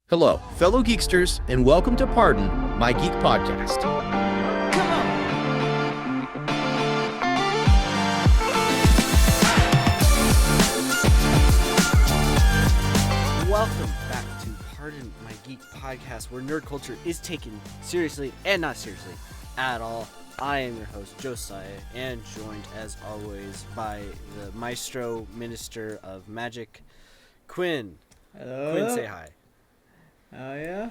Hello, fellow geeksters, and welcome to Pardon, My Geek Podcast. Welcome back to Pardon My Geek Podcast, where nerd culture is taken seriously and not seriously at all. I am your host, Josiah, and joined as always by the maestro minister of magic, Quinn. Hello. Quinn, say hi. Oh yeah.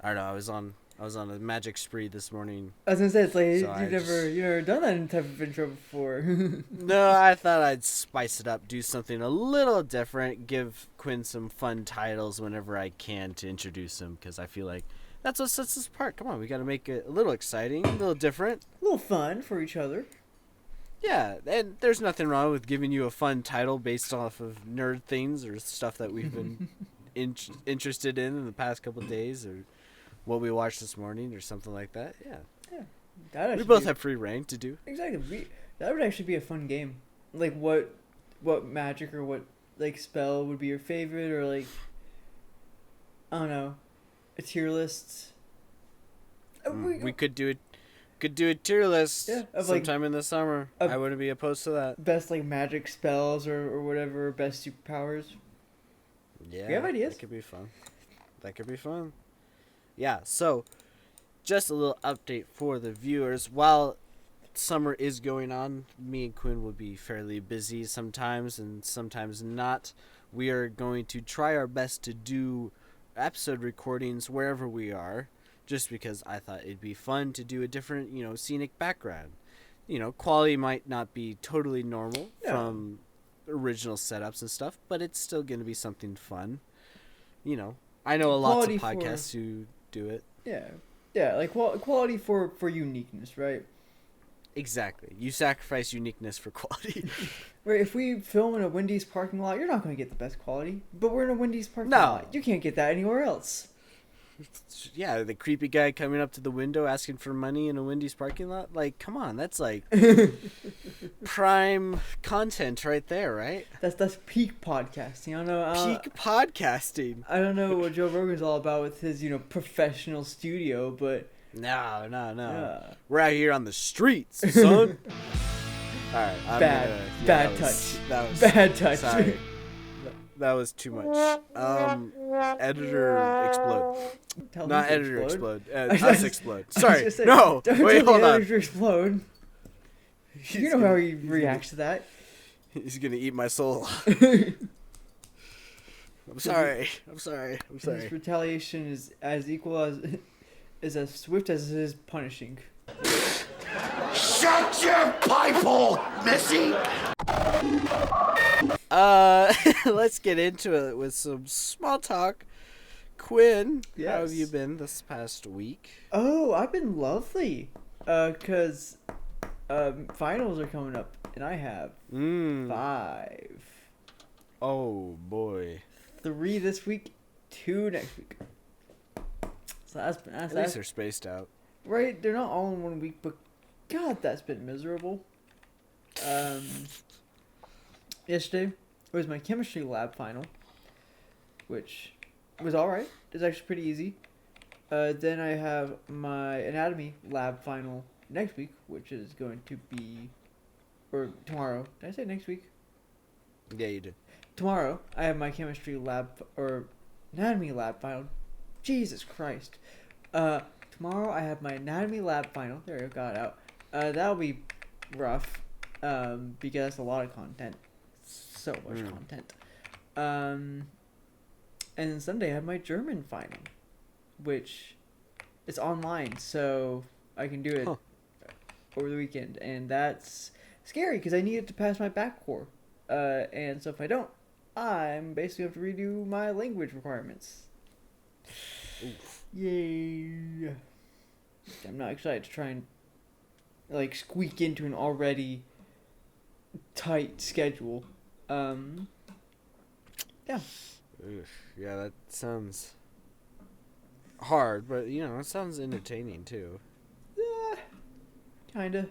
I don't know. I was on a magic spree this morning. I was gonna say it's like So you've never done that type of intro before. No, I thought I'd spice it up, do something a little different, give Quinn some fun titles whenever I can to introduce him, because I feel like that's what sets us apart. Come on, we got to make it a little exciting, a little different. A little fun for each other. Yeah, and there's nothing wrong with giving you a fun title based off of nerd things or stuff that we've been interested in the past couple of days, or what we watched this morning or something like that. Yeah. We both have free reign to do. Exactly. That would actually be a fun game. Like what magic or what like spell would be your favorite, or like I don't know, a tier list. We could do it. Could do a tier list sometime in the summer. I wouldn't be opposed to that. Best like magic spells or whatever, best superpowers. Yeah, we have ideas. That could be fun. Yeah, so just a little update for the viewers. While summer is going on, me and Quinn will be fairly busy sometimes and sometimes not. We are going to try our best to do episode recordings wherever we are, just because I thought it'd be fun to do a different, scenic background. Quality might not be totally normal from original setups and stuff, but it's still going to be something fun. I know lots of podcasts who do it. Yeah, like quality for uniqueness, right? Exactly. You sacrifice uniqueness for quality. Right, if we film in a Wendy's parking lot, you're not going to get the best quality. But we're in a Wendy's parking lot. You can't get that anywhere else. Yeah, the creepy guy coming up to the window asking for money in a Wendy's parking lot. Like, come on, that's like prime content right there, right? That's peak podcasting. I don't know. Peak podcasting. I don't know what Joe Rogan's all about with his, professional studio, but no. Yeah. We're out here on the streets, son. All right, bad touch. Sorry. That was too much. Editor explode. Not editor explode. Us explode. Sorry. No. Wait, hold on. Editor explode. You know how he reacts to that. He's gonna eat my soul. I'm sorry. His retaliation is as equal is as swift as it is punishing. Shut your pipe hole, Missy! Let's get into it with some small talk. Quinn, yes. How have you been this past week? Oh, I've been lovely. 'Cause finals are coming up, and I have 5. Oh boy. 3 this week, 2 next week. So that's at least they're spaced out. Right, they're not all in 1 week, but God, that's been miserable. Yesterday was my chemistry lab final, which was alright. It's actually pretty easy. Then I have my anatomy lab final next week, which is going to be, or tomorrow. Did I say next week? Yeah, you did. Tomorrow I have my chemistry lab or anatomy lab final. Jesus Christ. Tomorrow I have my anatomy lab final. There, I got it out. That'll be rough, because that's a lot of content. So much content. And then Sunday I have my German final, which is online, so I can do it over the weekend, and that's scary because I need it to pass my back core. And so if I don't, I'm basically have to redo my language requirements. Oof. Yay! I'm not excited to try and squeak into an already tight schedule. Yeah. Yeah, that sounds hard, but it sounds entertaining too. Yeah, kinda.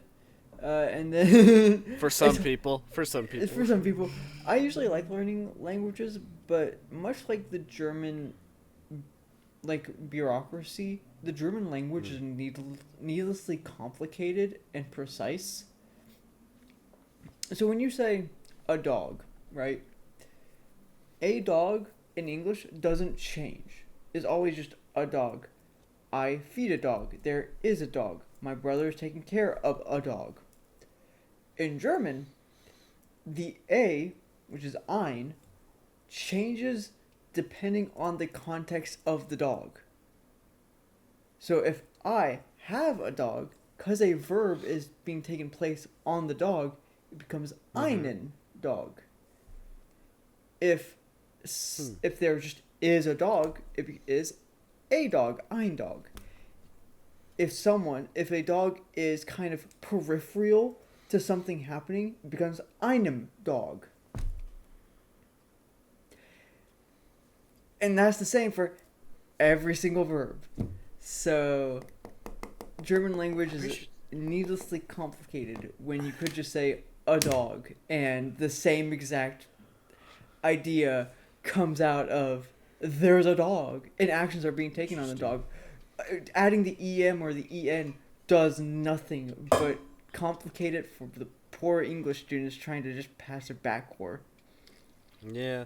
And then For some people. For some people. For some people, I usually like learning languages, but much like the German, like bureaucracy, the German language is needlessly complicated and precise. So when you say a dog, right? A dog in English doesn't change. It's always just a dog. I feed a dog. There is a dog. My brother is taking care of a dog. In German, the A, which is ein, changes depending on the context of the dog. So if I have a dog, because a verb is being taken place on the dog, it becomes einen dog. If there just is a dog, it is a dog, ein dog. If a dog is kind of peripheral to something happening, it becomes einem dog. And that's the same for every single verb. So German language is needlessly complicated when you could just say a dog and the same exact idea comes out of there's a dog and actions are being taken on the dog. Adding the em or the en does nothing but complicate it for the poor English students trying to just pass their back core. Yeah.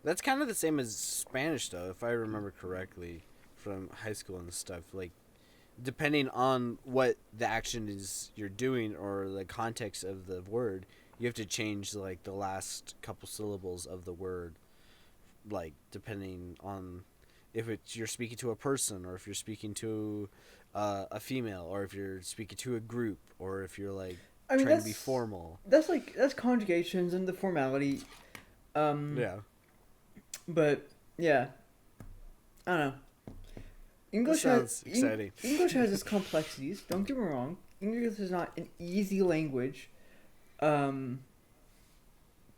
That's kind of the same as Spanish, though, if I remember correctly from high school and stuff. Like, depending on what the action is you're doing or the context of the word, you have to change, like, the last couple syllables of the word, like, depending on if you're speaking to a person or if you're speaking to a female or if you're speaking to a group or if you're, like, trying to be formal. That's conjugations and the formality. Yeah. But, yeah. I don't know. English sounds exciting. English has its complexities. Don't get me wrong. English is not an easy language. But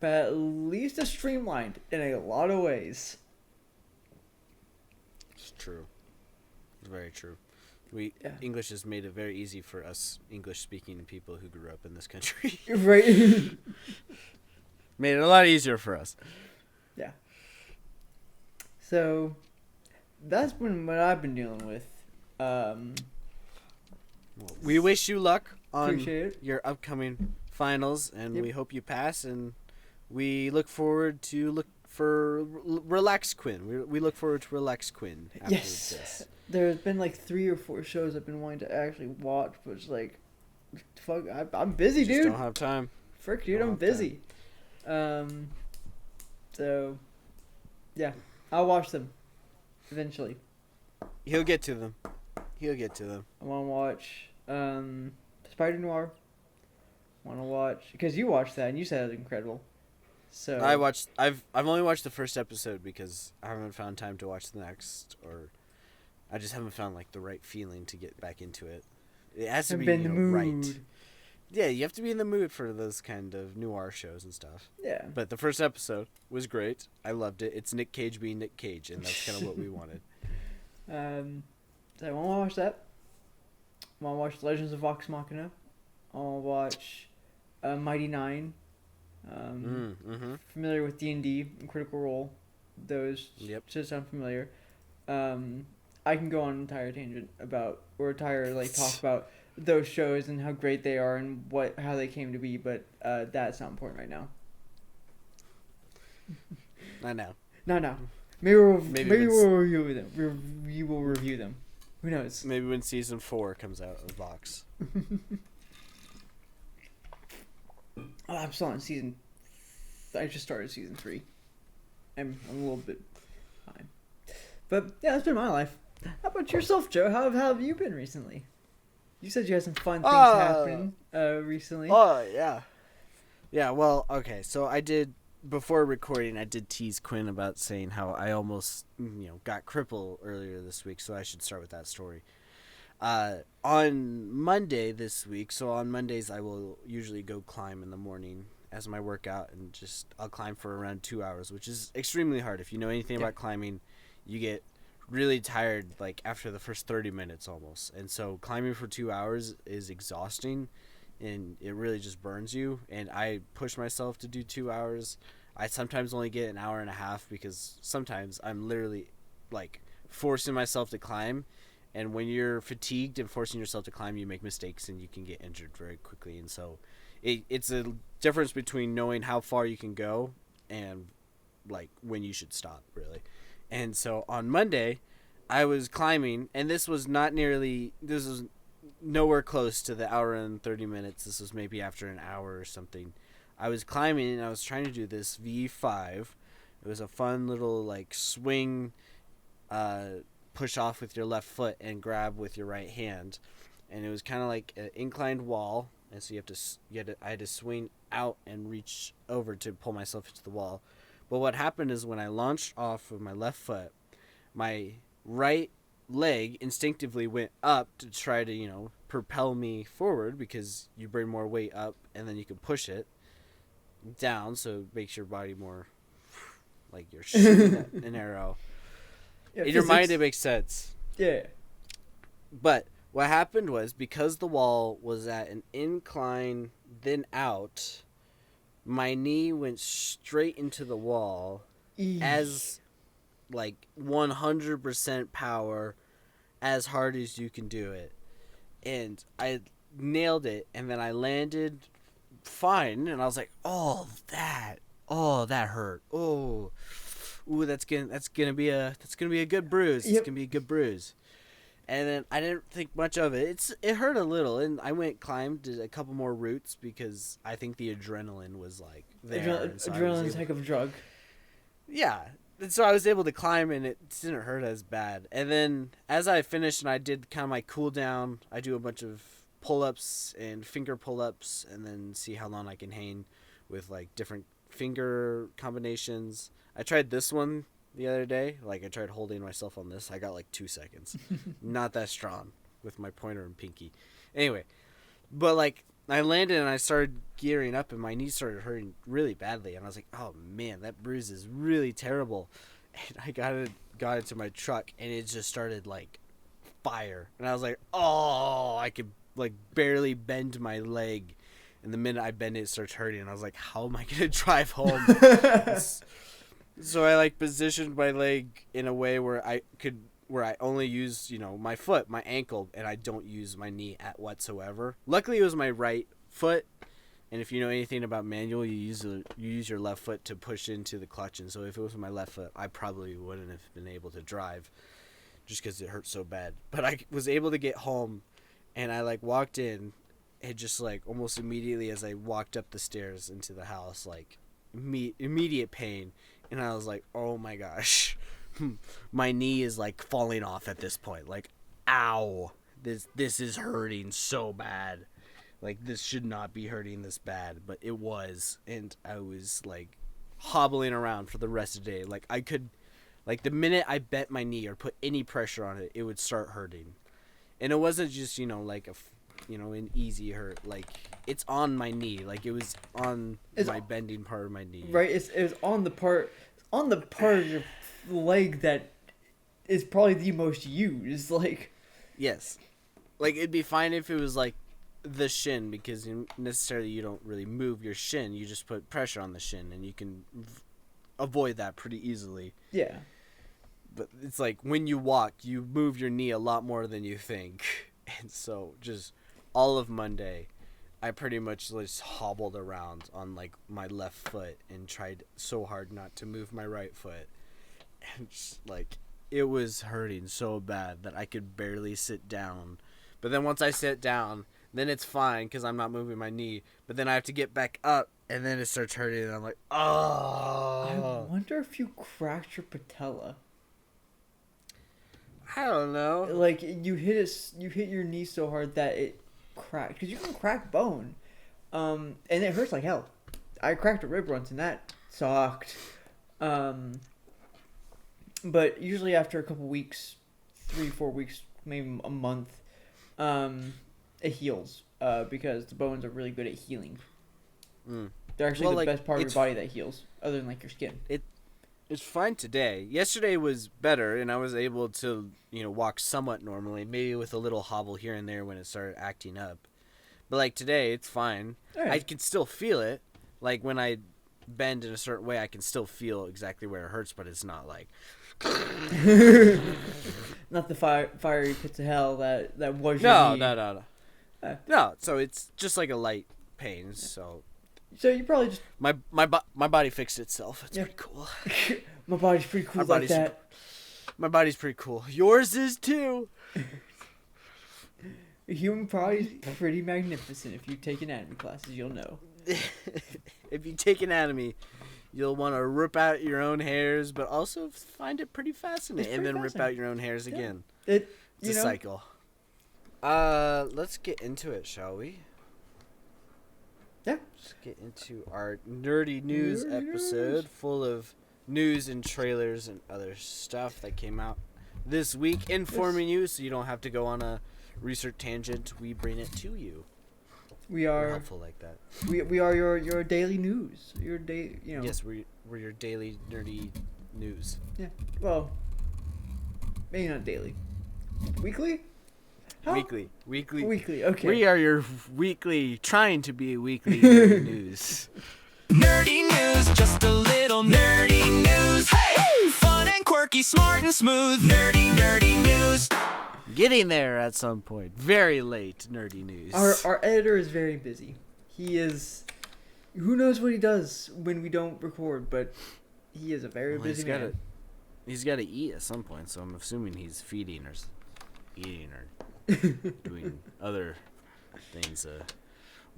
at least it's streamlined in a lot of ways. It's true. It's very true. English has made it very easy for us English-speaking people who grew up in this country. Right. Made it a lot easier for us. Yeah. So, that's been what I've been dealing with. We wish you luck on Appreciate it. your upcoming finals, and we hope you pass. And we look forward to Relax Quinn. We look forward to Relax Quinn after this. There's been like 3 or 4 shows I've been wanting to actually watch, but it's like, fuck, I'm busy, dude. Don't have time. Frick, dude, I'm busy. So, yeah, I'll watch them eventually. He'll get to them. I want to watch Spider Noir. Want to watch because you watched that and you said it was incredible. So I've only watched the first episode because I haven't found time to watch the next, or I just haven't found like the right feeling to get back into it. It has to be right. Yeah, you have to be in the mood for those kind of noir shows and stuff. Yeah. But the first episode was great. I loved it. It's Nick Cage being Nick Cage, and that's kind of what we wanted. So I want to watch that. I want to watch Legends of Vox Machina. I want to watch Mighty Nine. Familiar with D&D and Critical Role. Those should sound familiar. I can go on an entire tangent about, or talk about those shows and how great they are and how they came to be, but that's not important right now. Not now. Not now. Maybe we'll review them. We will review them. Who knows? Maybe when season 4 comes out of Vox. I'm still on season. I just started season 3. I'm a little bit behind. But yeah, that's been my life. How about yourself, Joe? How have you been recently? You said you had some fun things happen recently. Oh, yeah. Yeah, well, okay. So I did, before recording, I did tease Quinn about saying how I almost, got crippled earlier this week, so I should start with that story. On Monday this week, so on Mondays I will usually go climb in the morning as my workout, and I'll climb for around 2 hours, which is extremely hard. If you know anything about climbing, you get really tired like after the first 30 minutes almost, and so climbing for 2 hours is exhausting, and it really just burns you. And I push myself to do 2 hours. I sometimes only get an hour and a half because sometimes I'm literally like forcing myself to climb. And when you're fatigued and forcing yourself to climb, you make mistakes and you can get injured very quickly. And so it's a difference between knowing how far you can go and like when you should stop, really. And so on Monday, I was climbing, and this was nowhere close to the hour and 30 minutes. This was maybe after an hour or something. I was climbing, and I was trying to do this V5. It was a fun little like swing, push off with your left foot and grab with your right hand, and it was kind of like an inclined wall, and so I had to swing out and reach over to pull myself into the wall. But what happened is when I launched off of my left foot, my right leg instinctively went up to try to, propel me forward, because you bring more weight up and then you can push it down, so it makes your body more like you're shooting an arrow. Yeah, in your mind, it makes sense. Yeah. But what happened was, because the wall was at an incline, then out, my knee went straight into the wall as like 100% power, as hard as you can do it. And I nailed it, and then I landed fine, and I was like, oh, that hurt. Ooh, that's gonna be a good bruise. Yep. It's gonna be a good bruise. And then I didn't think much of it. It hurt a little, and I climbed a couple more routes because I think the adrenaline was like there. Adrenaline's a heck of a drug. Yeah. And so I was able to climb, and it didn't hurt as bad. And then as I finished and I did kind of my cool down, I do a bunch of pull-ups and finger pull-ups, and then see how long I can hang with like different finger combinations. I tried this one the other day. Like, I tried holding myself on this. I got like 2 seconds. Not that strong with my pointer and pinky. Anyway, but like I landed and I started gearing up, and my knee started hurting really badly, and I was like, oh man, that bruise is really terrible. And I got into my truck, and it just started like fire, and I was like, oh, I could like barely bend my leg, and the minute I bend it, it starts hurting, and I was like, how am I gonna drive home? So I like positioned my leg in a way where I only use, my foot, my ankle, and I don't use my knee at whatsoever. Luckily, it was my right foot, and if you know anything about manual, you use your left foot to push into the clutch, and so if it was my left foot, I probably wouldn't have been able to drive, just because it hurt so bad. But I was able to get home, and I like walked in, and just like almost immediately as I walked up the stairs into the house, like immediate pain, and I was like, oh my gosh. My knee is like falling off at this point. Like, ow, this is hurting so bad. Like, this should not be hurting this bad, but it was, and I was like hobbling around for the rest of the day. Like, I could, like, the minute I bent my knee or put any pressure on it, it would start hurting. And it wasn't just like an easy hurt. Like, it's on my knee. Like, it was on my bending part of my knee. Right. It was on the part of your leg that is probably the most used. Like, yes, like it'd be fine if it was like the shin, because necessarily you don't really move your shin, you just put pressure on the shin, and you can avoid that pretty easily. Yeah, but it's like when you walk, you move your knee a lot more than you think. And so just all of Monday, I pretty much just hobbled around on like my left foot and tried so hard not to move my right foot. And just, like, it was hurting so bad that I could barely sit down. But then once I sit down, then it's fine because I'm not moving my knee. But then I have to get back up, and then it starts hurting, and I'm like, oh. I wonder if you cracked your patella. I don't know. Like, you hit your knee so hard that it cracked. Because you can crack bone. And it hurts like hell. I cracked a rib once, and that sucked. But usually after a couple weeks, 3-4 weeks, maybe a month, it heals. Because the bones are really good at healing. They're actually the best part of your body that heals, other than like your skin. It's fine today. Yesterday was better, and I was able to, walk somewhat normally, maybe with a little hobble here and there when it started acting up. But like today, it's fine. Alright. I can still feel it. Like when I bend in a certain way, I can still feel exactly where it hurts, but it's not like. Not the fiery pits of hell that was your No, knee. no. No, so it's just like a light pain. So you probably just my body fixed itself. It's Yeah. pretty cool. my body's pretty cool My like body's that. My body's pretty cool. Yours is too. The human body's pretty magnificent. If you take anatomy classes, you'll know. If you take anatomy, you'll want to rip out your own hairs, but also find it pretty fascinating, and then rip out your own hairs again. It's It's a cycle. Let's get into it, shall we? Yeah. Let's get into our nerdy news episode full of news and trailers and other stuff that came out this week, informing you so you don't have to go on a research tangent. We bring it to you. We're We're helpful like that. we are your daily news. Your day, Yes, we're your daily nerdy news. Yeah. Well, maybe not daily. Weekly? How? Weekly. Weekly. Okay. We are your weekly, trying to be weekly nerdy news. Nerdy news, just a little nerdy news. Hey! Fun and quirky, smart and smooth. Nerdy news. Getting there at some point. Very late nerdy news. Our editor is very busy. He is. Who knows what he does when we don't record, but he is a very busy man. He's got to eat at some point, so I'm assuming he's feeding or eating or doing other things a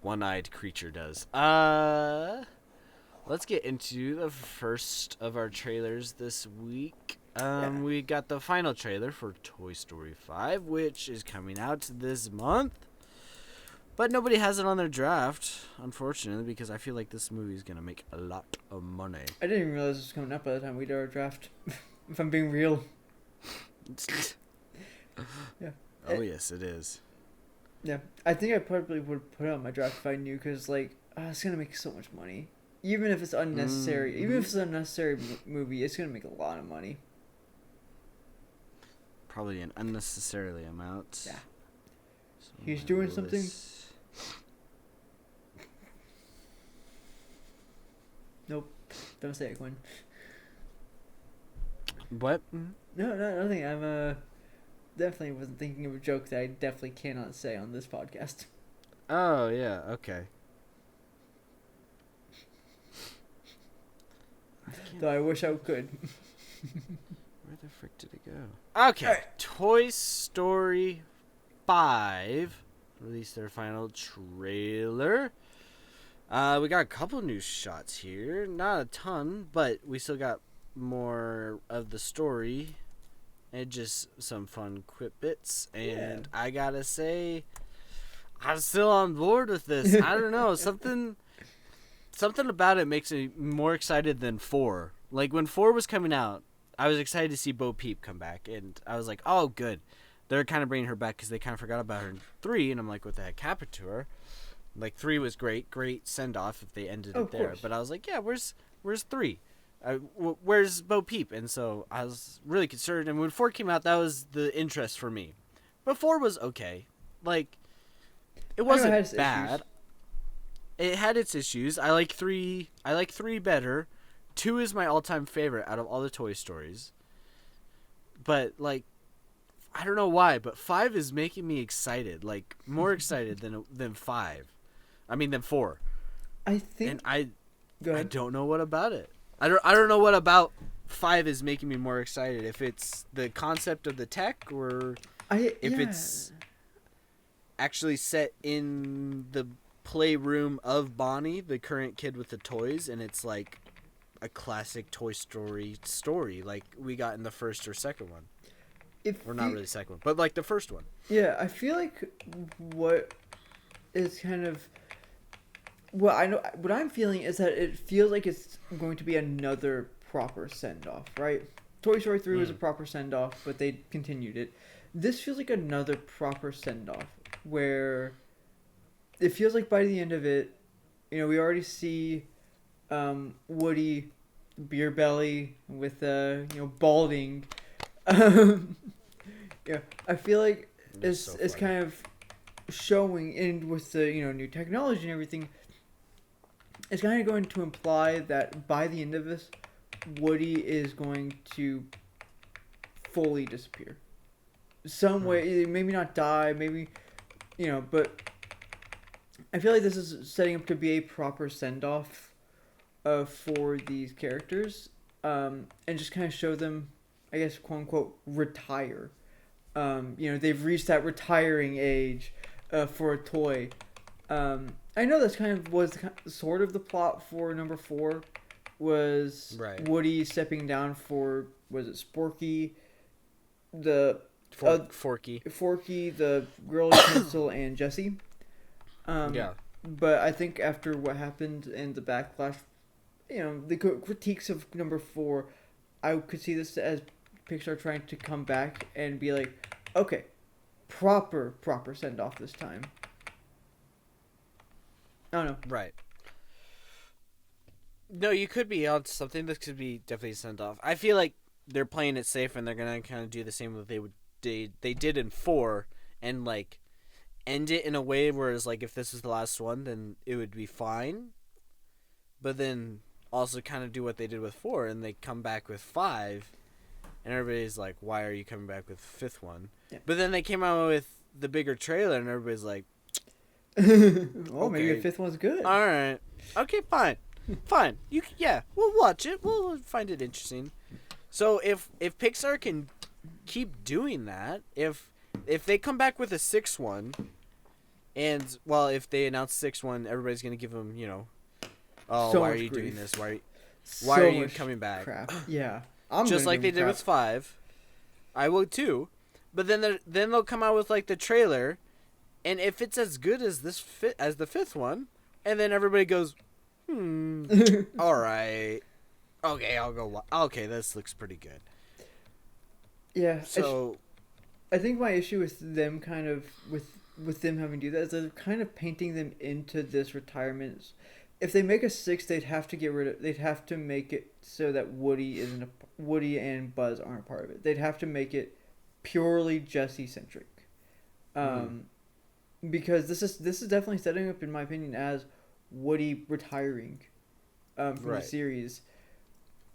one-eyed creature does. Let's get into the first of our trailers this week. We got the final trailer for Toy Story 5, which is coming out this month. But nobody has it on their draft, unfortunately, because I feel like this movie is going to make a lot of money. I didn't even realize it was coming up by the time we did our draft. If I'm being real. Yeah. Oh, yes, it is. Yeah. I think I probably would put it on my draft if I knew, because, like, it's going to make so much money. Even if it's unnecessary. Even if it's an unnecessary movie, it's going to make a lot of money. Probably an unnecessarily amount. Yeah. So He's doing something. Nope. Don't say it, Quinn. What? No, nothing. I'm definitely wasn't thinking of a joke that I definitely cannot say on this podcast. Oh, yeah, okay. Though I wish I could. Where the frick did it go? Okay. Alright. Toy Story 5 released their final trailer. We got a couple new shots here. Not a ton, but we still got more of the story and just some fun quip bits. And I gotta say, I'm still on board with this. I don't know. Something about it makes me more excited than 4. Like, when 4 was coming out, I was excited to see Bo Peep come back. And I was like, oh, good. They're kind of bringing her back because they kind of forgot about her in 3. And I'm like, what the heck happened to her? Like, 3 was great send-off if they ended it there. Course. But I was like, yeah, where's 3? Where's Bo Peep? And so I was really concerned. And when 4 came out, that was the interest for me. But 4 was okay. Like, it wasn't bad. Issues. It had its issues. I like 3 better. 2 is my all-time favorite out of all the Toy Stories. But, like, I don't know why, but 5 is making me excited. Like, more excited than 5. I mean, than 4. I think. And I Go ahead. don't know what about it. I don't know what about 5 is making me more excited. If it's the concept of the tech, or if it's actually set in the playroom of Bonnie, the current kid with the toys, and it's like a classic Toy Story story like we got in the first or second one. Or not really second one, but like the first one. Yeah, I feel like what is kind of what I'm feeling is that it feels like it's going to be another proper send off, right? Toy Story 3 was a proper send off, but they continued it. This feels like another proper send off where it feels like by the end of it, we already see Woody, beer belly with balding. Yeah, I feel like it's funny. kind of showing, and with the new technology and everything, it's kind of going to imply that by the end of this, Woody is going to fully disappear. Some way, maybe not die, maybe, but I feel like this is setting up to be a proper send-off for these characters, and just kind of show them, I guess, quote-unquote, retire. They've reached that retiring age for a toy. I know that's kind of was sort of the plot for number 4, was Right. Woody stepping down for, was it Sporky, Forky. Forky, the girl pencil, and Jesse. Yeah. But I think after what happened and the backlash, the critiques of number 4, I could see this as Pixar trying to come back and be like, okay, proper send off this time. I don't know. Right. No, you could be on something. This could be definitely sent off. I feel like they're playing it safe, and they're gonna kind of do the same that they did in 4, and like end it in a way where it's like, if this was the last one, then it would be fine. But then also kind of do what they did with 4, and they come back with 5, and everybody's like, why are you coming back with the 5th one? Yeah. But then they came out with the bigger trailer, and everybody's like, Oh, maybe Okay. the 5th one's good. all right, okay, fine. Fine. We'll watch it. We'll find it interesting. So if Pixar can keep doing that, if they come back with a 6th one, and if they announce 6th one, everybody's gonna give them, oh, So why are much you doing grief. this? Why So are you much coming back? Crap. Yeah. I'm Just gonna like give they them did crap. with 5, I will too. But then they'll come out with like the trailer, and if it's as good as as the 5th one, and then everybody goes, all right, okay, I'll go. Okay, this looks pretty good. Yeah. So I think my issue with them kind of with them having to do that is they're kind of painting them into this retirement. If they make a 6, they'd have to make it so that Woody and Buzz aren't a part of it. They'd have to make it purely Jesse centric. Because this is definitely setting up, in my opinion, as Woody retiring from the Right. series.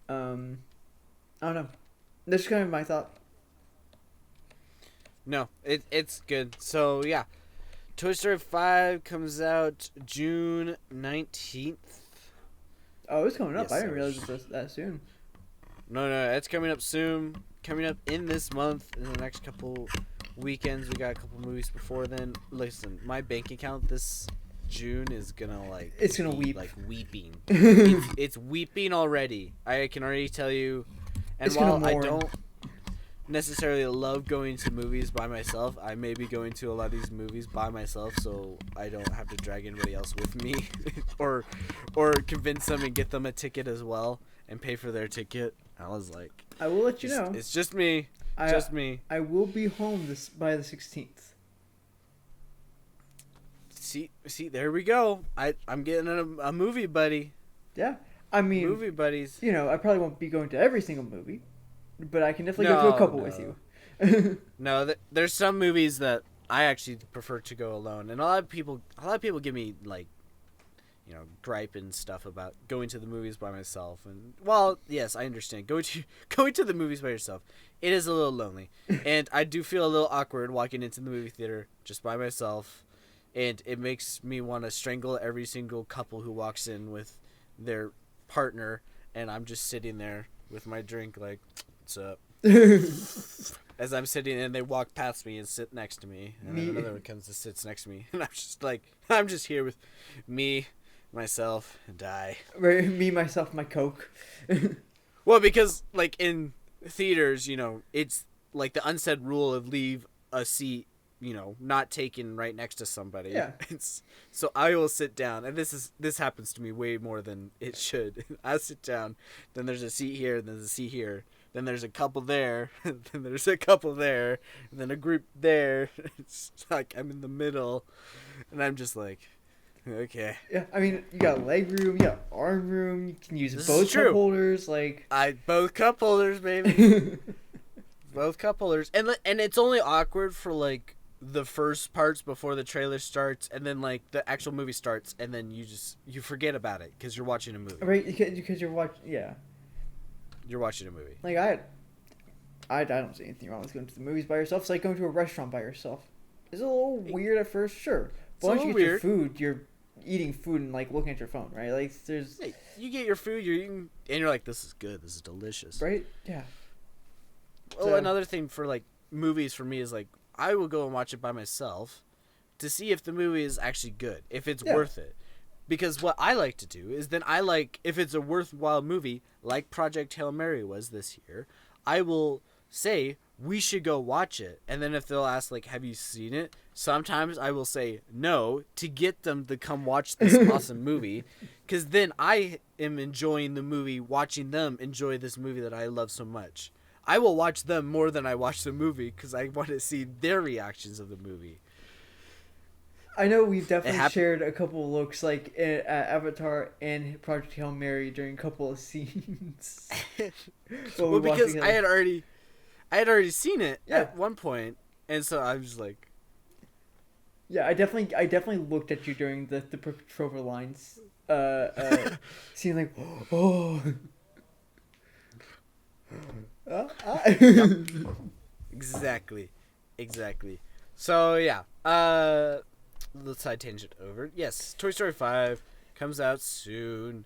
I don't know. That's kind of my thought. no, it's good. So yeah, Toy Story 5 comes out June 19th. Oh, it's coming up. Yes, I didn't sir. realize it was that soon. No, it's coming up soon. Coming up in this month, in the next couple weekends. We got a couple movies before then. Listen, my bank account this June is gonna It's gonna be, weep. like weeping. it's weeping already. I can already tell you. And It's gonna while I mourn. don't necessarily love going to movies by myself, I may be going to a lot of these movies by myself, so I don't have to drag anybody else with me, or convince them and get them a ticket as well and pay for their ticket. I was like, I will let you know. it's just me, just me. I will be home by the 16th. See, there we go. I'm getting a movie buddy. Yeah. I mean, Movie buddies. I probably won't be going to every single movie, but I can definitely go to a couple with you. No, there's some movies that I actually prefer to go alone, and a lot of people give me like, gripe and stuff about going to the movies by myself. And yes, I understand going to the movies by yourself. It is a little lonely, and I do feel a little awkward walking into the movie theater just by myself, and it makes me want to strangle every single couple who walks in with their partner, and I'm just sitting there with my drink like, what's up? As I'm sitting and they walk past me and sit next to me, and then another one comes and sits next to me, and I'm just here with me, myself, and I. Me, myself, my Coke. Well, because like in theaters, it's like the unsaid rule of leave a seat, not taken right next to somebody. Yeah. So I will sit down, and this happens to me way more than it should. I sit down, then there's a seat here, then there's a seat here. Then there's a couple there, then there's a couple there, and then a group there. It's like I'm in the middle, and I'm just like, okay. Yeah, I mean, you got leg room, you got arm room, you can use This is both true. cup holders, like... Both cup holders, baby. Both cup holders, and it's only awkward for like the first parts before the trailer starts, and then like the actual movie starts, and then you forget about it because you're watching a movie. Right, because you're watching. Yeah. You're watching a movie. Like I don't see anything wrong with going to the movies by yourself. It's like going to a restaurant by yourself. It's a little weird at first, sure. But once you get your food, you're eating food and like looking at your phone, right? Like there's. Hey, you get your food, you're eating, and you're like, "This is good. This is delicious." Right? Yeah. Well, another thing for like movies for me is like I will go and watch it by myself to see if the movie is actually good, if it's worth it. Because what I like to do is then I like, if it's a worthwhile movie, like Project Hail Mary was this year, I will say, we should go watch it. And then if they'll ask, like, have you seen it? Sometimes I will say no to get them to come watch this awesome movie. Because then I am enjoying the movie, watching them enjoy this movie that I love so much. I will watch them more than I watch the movie because I want to see their reactions of the movie. I know we've definitely shared a couple of looks like at Avatar and Project Hail Mary during a couple of scenes. Well, because I had already seen it at one point, and so I was like, yeah, I definitely looked at you during the Trover lines scene, like, oh. Exactly. So yeah, let's side tangent over. Yes, Toy Story 5 comes out soon.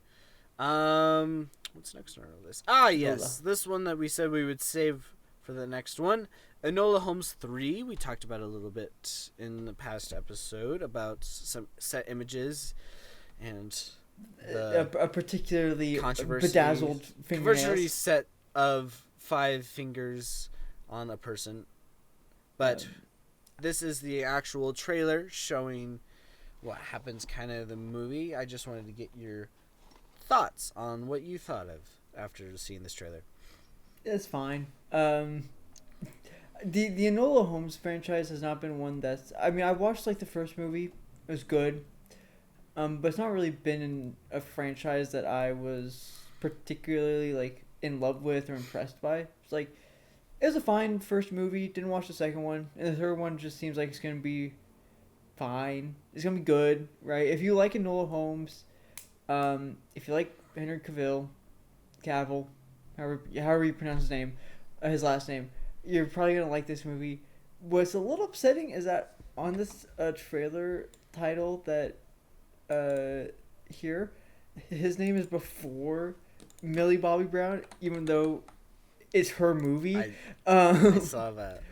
What's next on our list? Yes, this one that we said we would save for the next one. Enola Holmes 3, we talked about a little bit in the past episode about some set images and a particularly bedazzled fingernails. Controversy set of 5 fingers on a person. But this is the actual trailer showing what happens kind of the movie. I just wanted to get your thoughts on what you thought of after seeing this trailer. It's fine. The Enola Holmes franchise has not been one that's... I mean, I watched like the first movie. It was good. But it's not really been a franchise that I was particularly like in love with or impressed by. It's like, it was a fine first movie. Didn't watch the second one. And the third one just seems like it's going to be fine. It's going to be good, right? If you like Enola Holmes, if you like Henry Cavill, however you pronounce his name, his last name, you're probably going to like this movie. What's a little upsetting is that on this trailer title that here, his name is before Millie Bobby Brown, even though it's her movie. I saw that.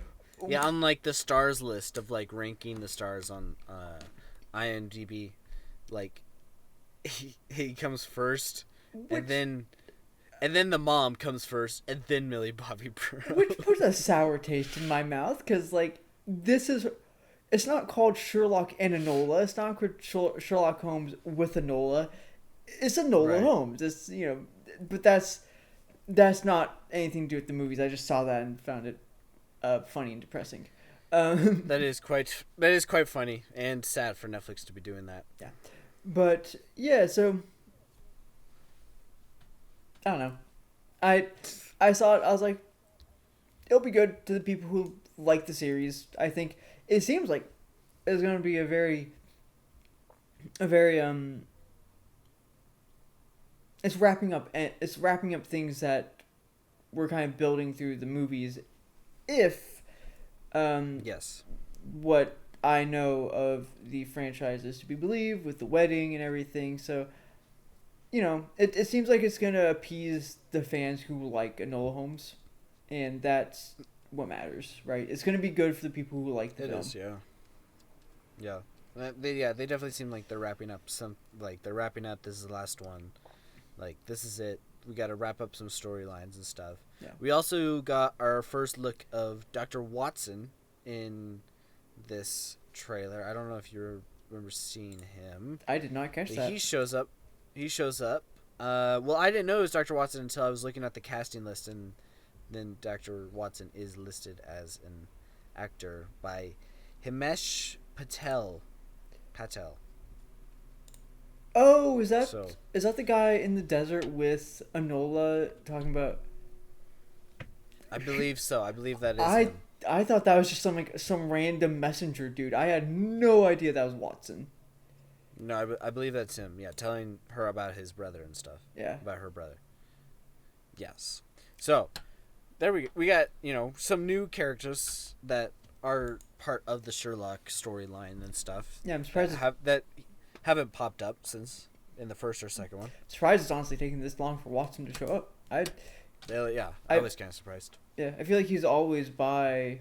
Yeah, on like the stars list of like ranking the stars on IMDb, like he comes first, and then the mom comes first, and then Millie Bobby Brown. Which puts a sour taste in my mouth, because like it's not called Sherlock and Enola. It's not called Sherlock Holmes with Enola. It's Enola Holmes. It's but that's not anything to do with the movies. I just saw that and found it funny and depressing. That is quite funny and sad for Netflix to be doing that. Yeah, but yeah, so I don't know. I saw it. I was like, it'll be good to the people who like the series. I think it seems like it's going to be a very it's wrapping up things that we're kind of building through the movies. If yes, what I know of the franchise is to be believed, with the wedding and everything, so it seems like it's gonna appease the fans who like Enola Holmes, and that's what matters, right? It's gonna be good for the people who like the film. It is, yeah. They definitely seem like they're wrapping up this is the last one. Like, this is it. We got to wrap up some storylines and stuff. Yeah. We also got our first look of Dr. Watson in this trailer. I don't know if you remember seeing him. I did not catch that. He shows up. Well, I didn't know it was Dr. Watson until I was looking at the casting list, and then Dr. Watson is listed as an actor by Himesh Patel. Oh, is that the guy in the desert with Enola talking about? I believe so. I believe that is him. I thought that was just some random messenger dude. I had no idea that was Watson. No, I believe that's him. Yeah, telling her about his brother and stuff. Yeah. About her brother. Yes. So, there we got, some new characters that are part of the Sherlock storyline and stuff. Yeah, I'm surprised. That haven't popped up since in the first or second one. Surprised it's honestly taking this long for Watson to show up. I was kind of surprised. Yeah, I feel like he's always by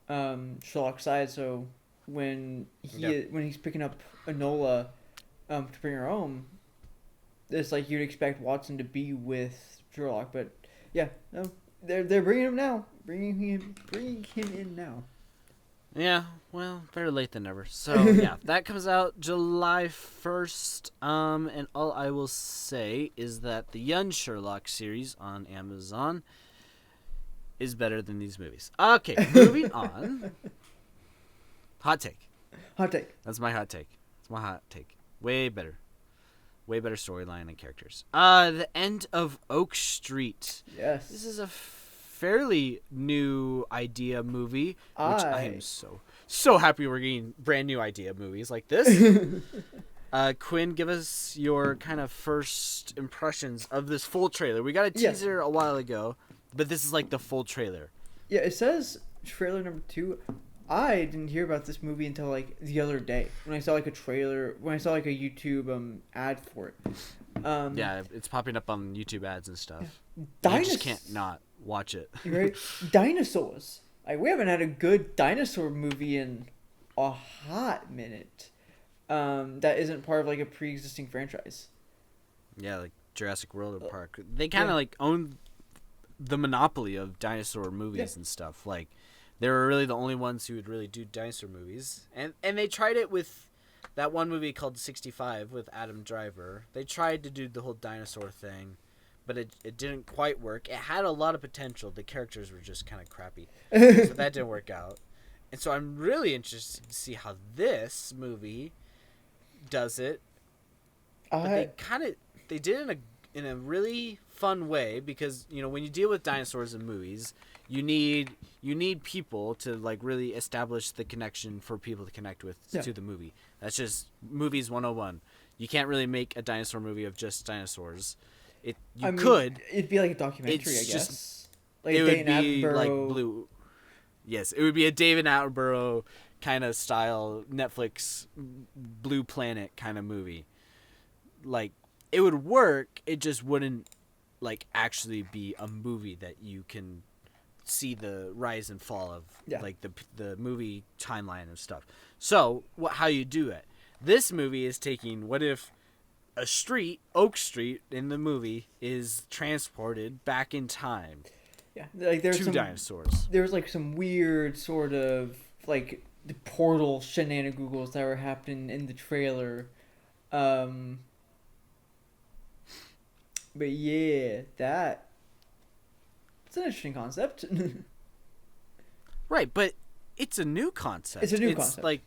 Sherlock's side, so when he's picking up Enola to bring her home, it's like you'd expect Watson to be with Sherlock, but yeah, no, they're bringing him now, bringing him in now. Yeah, well, better late than never. So yeah, that comes out July 1st. And all I will say is that the Young Sherlock series on Amazon is better than these movies. Okay, moving on. Hot take. Hot take. That's my hot take. It's my hot take. Way better. Way better storyline and characters. The End of Oak Street. Yes. This is a fairly new idea movie, which I am so happy we're getting brand new idea movies like this. Quinn, give us your kind of first impressions of this full trailer. We got a teaser a while ago, but this is like the full trailer. Yeah, it says trailer number 2. I didn't hear about this movie until like the other day when I saw like a trailer, when I saw like a YouTube ad for it. Yeah, it's popping up on YouTube ads and stuff. You just can't not watch it. Right? Dinosaurs. Like, we haven't had a good dinosaur movie in a hot minute. That isn't part of like a pre-existing franchise. Yeah, like Jurassic World or Park. They kind of like own the monopoly of dinosaur movies and stuff. Like, they were really the only ones who would really do dinosaur movies. And they tried it with that one movie called 65 with Adam Driver. They tried to do the whole dinosaur thing, but it didn't quite work. It had a lot of potential. The characters were just kind of crappy. So that didn't work out. And so I'm really interested to see how this movie does it. But they did it in a really fun way, because when you deal with dinosaurs in movies, you need people to like really establish the connection for people to connect with to the movie. That's just movies 101. You can't really make a dinosaur movie of just dinosaurs. It'd be like a documentary, I guess. Like it would be like Blue. Yes, it would be a David Attenborough kind of style Netflix Blue Planet kind of movie. Like, it would work. It just wouldn't like actually be a movie that you can see the rise and fall of, like the movie timeline and stuff. So how you do it? This movie is taking, what if a street, Oak Street in the movie, is transported back in time. Yeah, like there's to some dinosaurs. There was like some weird sort of like the portal shenanigans that were happening in the trailer. But yeah, it's an interesting concept. Right, but it's a new concept. It's a new concept. Like,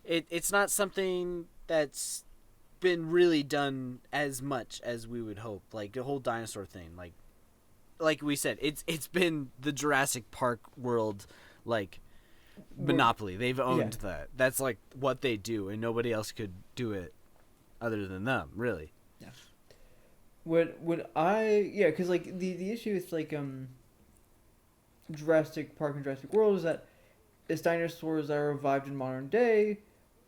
it's not something that's been really done as much as we would hope. Like, the whole dinosaur thing. Like we said, it's been the Jurassic Park world, like, monopoly. They've owned that. That's, like, what they do, and nobody else could do it other than them, really. Yeah. Because like the issue with like Jurassic Park and Jurassic World is that it's dinosaurs that are revived in modern day,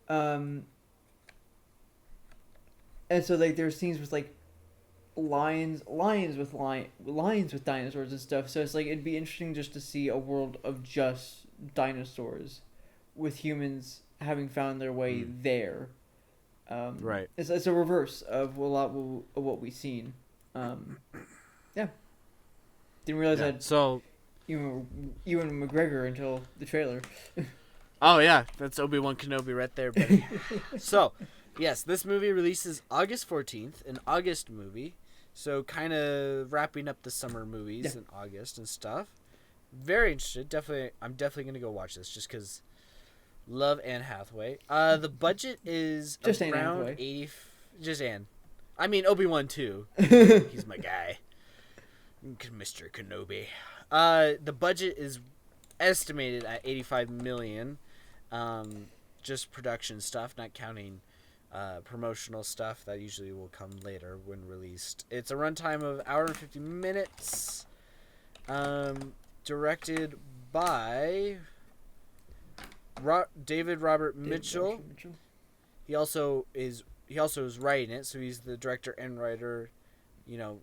and so like there's scenes with like lions with dinosaurs and stuff. So it's like it'd be interesting just to see a world of just dinosaurs, with humans having found their way there. Right. It's a reverse of a lot of what we've seen. Yeah. Didn't realize that. So, Ewan McGregor until the trailer. Oh yeah, that's Obi-Wan Kenobi right there, buddy. So, yes, this movie releases August 14th, an August movie. So, kind of wrapping up the summer movies in August and stuff. Very interested. I'm definitely gonna go watch this just because. Love Anne Hathaway. The budget is just around 80. Just Anne. I mean Obi-Wan too. He's my guy, Mr. Kenobi. The budget is estimated at 85 million. Just production stuff, not counting promotional stuff that usually will come later when released. It's a runtime of hour and 50 minutes. Directed by David Robert Mitchell. He also is writing it, so he's the director and writer. You know,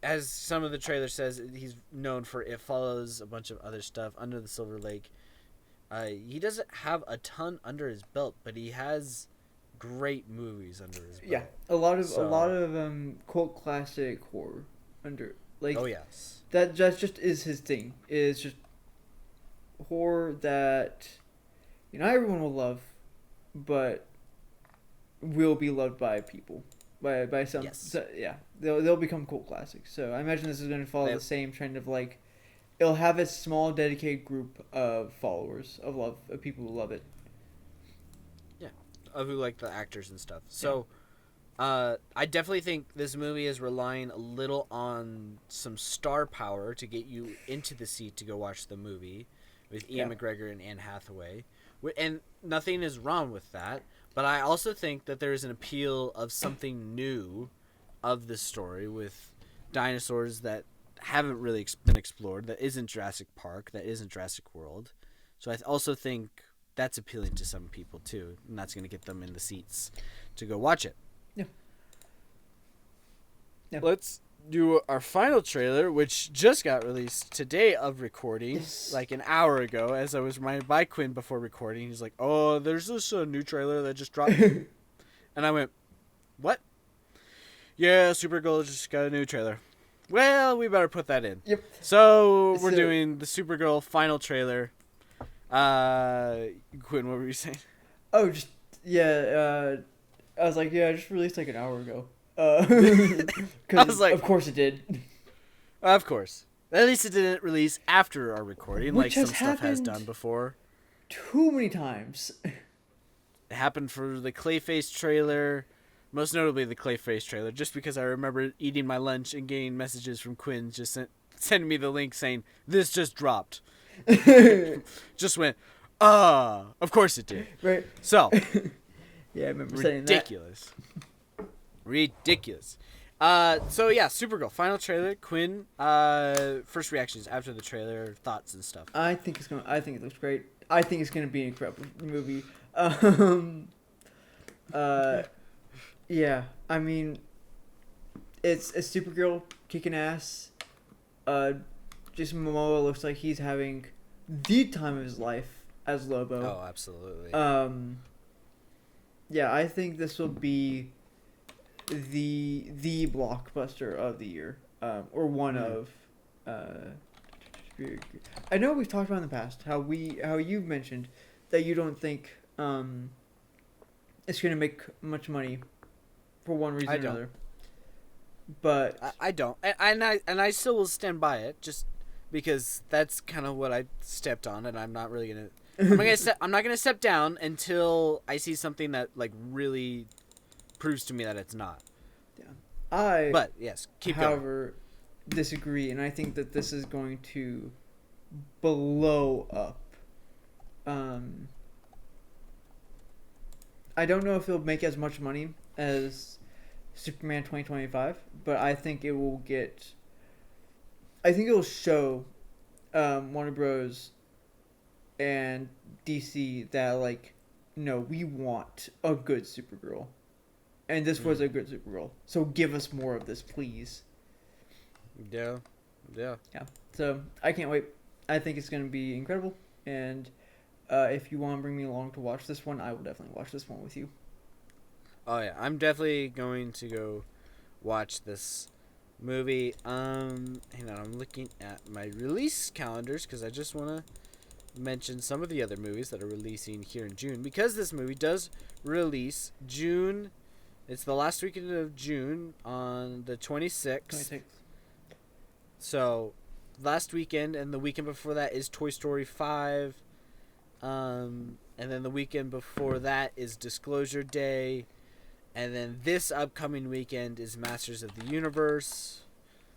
as some of the trailer says, he's known for It Follows, a bunch of other stuff, Under the Silver Lake. He doesn't have a ton under his belt, but he has great movies under his belt. Yeah, a lot of cult classic horror under, like. Oh yes. That just is his thing. Is just horror that, you know, everyone will love, but will be loved by people, by some. Yes. So, yeah, they'll become cult classics. So I imagine this is going to follow the same trend of, like, it'll have a small dedicated group of followers of people who love it. Yeah, of who like the actors and stuff. So. I definitely think this movie is relying a little on some star power to get you into the seat to go watch the movie with Ian McGregor and Anne Hathaway. And nothing is wrong with that. But I also think that there is an appeal of something new of the story with dinosaurs that haven't really been explored, that isn't Jurassic Park, that isn't Jurassic World. So I also think that's appealing to some people too. And that's going to get them in the seats to go watch it. Yeah. Let's do our final trailer, which just got released today of recording, like an hour ago, as I was reminded by Quinn before recording. He's like, oh, there's this new trailer that just dropped. And I went, what? Yeah, Supergirl just got a new trailer. Well, we better put that in. Yep. So we're doing the Supergirl final trailer. Quinn, what were you saying? Oh, just, yeah, I was like, yeah, I just released like an hour ago. I was like, of course it did. Of course. At least it didn't release after our recording, Which like some stuff has done before. Too many times. It happened for the Clayface trailer, most notably the Clayface trailer, just because I remember eating my lunch and getting messages from Quinn just sending me the link saying, this just dropped. Just went, of course it did. Right. So. Yeah, I remember saying that. Ridiculous. So yeah, Supergirl final trailer. Quinn, first reactions after the trailer, thoughts and stuff. I think it looks great. I think it's gonna be an incredible movie. Yeah, I mean, it's Supergirl kicking ass. Jason Momoa looks like he's having the time of his life as Lobo. Oh, absolutely. Yeah, I think this will be the blockbuster of the year, or one of. I know we've talked about in the past how you've mentioned that you don't think it's gonna make much money for one reason or another. But I don't, and I still will stand by it, just because that's kind of what I stepped on, and I'm not really gonna. I'm not gonna step down until I see something that like really proves to me that it's not. Yeah, But yes, however, disagree, and I think that this is going to blow up. I don't know if it'll make as much money as Superman 2025, but I think it will get. I think it will show Warner Bros. And DC that, like, no, we want a good Supergirl, and this was a good Supergirl, so give us more of this, please. Yeah. So I can't wait. I think it's gonna be incredible, and if you want to bring me along to watch this one, I will definitely watch this one with you. Oh yeah, I'm definitely going to go watch this movie. Hang on, I'm looking at my release calendars because I just want to mention some of the other movies that are releasing here in June, because this movie does release June. It's the last weekend of June on the 26th. So last weekend, and the weekend before that is Toy Story 5. And then the weekend before that is Disclosure Day. And then this upcoming weekend is Masters of the Universe,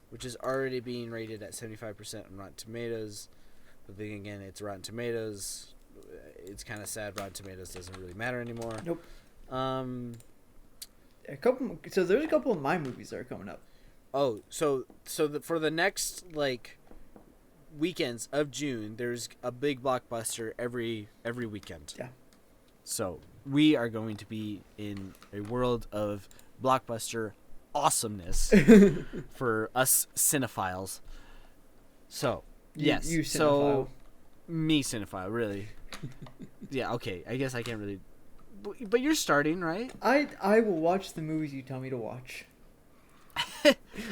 which is already being rated at 75% on Rotten Tomatoes. But then again, it's Rotten Tomatoes. It's kind of sad. Rotten Tomatoes doesn't really matter anymore. Nope. So there's a couple of my movies that are coming up. For the next like weekends of June, there's a big blockbuster every weekend. Yeah. So we are going to be in a world of blockbuster awesomeness for us cinephiles. So yes, you so me cinephile, really. Yeah, okay. I guess I can't really. But you're starting, right? I will watch the movies you tell me to watch.